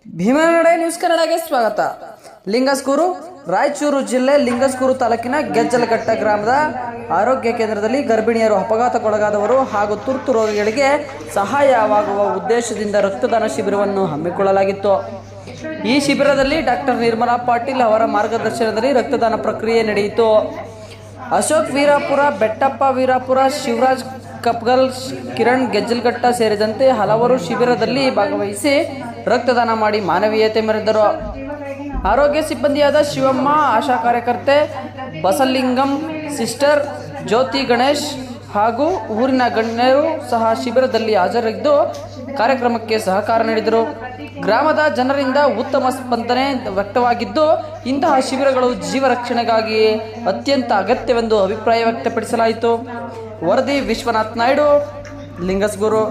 ಭೀಮನಡೆ news ಕನ್ನಡಗೆ ಸ್ವಾಗತ. ಲಿಂಗಸ್ಕೂರು ರಾಯಚೂರು ಜಿಲ್ಲೆ ಲಿಂಗಸ್ಕೂರು ತಾಲೂಕಿನ ಗೆಜ್ಜಲಘಟ್ಟ ಗ್ರಾಮದ ಆರೋಗ್ಯ ಕೇಂದ್ರದಲ್ಲಿ ಗರ್ಭಿಣಿಯರು, ಅಪಘಾತಕ್ಕೊಳಗಾದವರು ಹಾಗೂ ತುರ್ತು ರೋಗಿಗಳಿಗೆ ಸಹಾಯವಾಗುವ ಉದ್ದೇಶದಿಂದ ರಕ್ತದಾನ ಶಿಬಿರವನ್ನು ಹಮ್ಮಿಕೊಳ್ಳಲಾಗಿತ್ತು. ಈ ಶಿಬಿರದಲ್ಲಿ ಡಾಕ್ಟರ್ ನಿರ್ಮಲಾ ಪಾಟೀಲ್ ಅವರ ಮಾರ್ಗದರ್ಶನದಲ್ಲಿ ರಕ್ತದಾನ ಪ್ರಕ್ರಿಯೆ ನಡೆಯಿತು. ಅಶೋಕ್ ವೀರಾಪುರ, ಬೆಟ್ಟಪ್ಪ ವೀರಾಪುರ, ಶಿವರಾಜ್ ಕಪ್ಗಲ್, ಕಿರಣ್ ಗೆಜ್ಜಲಘಟ್ಟ ಸೇರಿದಂತೆ ಹಲವರು ಶಿಬಿರದಲ್ಲಿ ಭಾಗವಹಿಸಿ ರಕ್ತದಾನ ಮಾಡಿ ಮಾನವೀಯತೆ ಮೆರೆದರು. ಆರೋಗ್ಯ ಸಿಬ್ಬಂದಿಯಾದ ಶಿವಮ್ಮ, ಆಶಾ ಕಾರ್ಯಕರ್ತೆ ಬಸಲಿಂಗಂ, ಸಿಸ್ಟರ್ ಜ್ಯೋತಿ ಗಣೇಶ್ ಹಾಗೂ ಊರಿನ ಗಣ್ಯರು ಸಹ ಶಿಬಿರದಲ್ಲಿ ಹಾಜರಿದ್ದು ಕಾರ್ಯಕ್ರಮಕ್ಕೆ ಸಹಕಾರ ನೀಡಿದರು. ಗ್ರಾಮದ ಜನರಿಂದ ಉತ್ತಮ ಸ್ಪಂದನೆ ವ್ಯಕ್ತವಾಗಿದ್ದು, ಇಂತಹ ಶಿಬಿರಗಳು ಜೀವ ರಕ್ಷಣೆಗಾಗಿ ಅತ್ಯಂತ ಅಗತ್ಯವೆಂದು ಅಭಿಪ್ರಾಯ ವ್ಯಕ್ತಪಡಿಸಲಾಯಿತು. ವರದಿ ವಿಶ್ವನಾಥ್ ನಾಯ್ಡು, ಲಿಂಗಸ್ಗೂರು.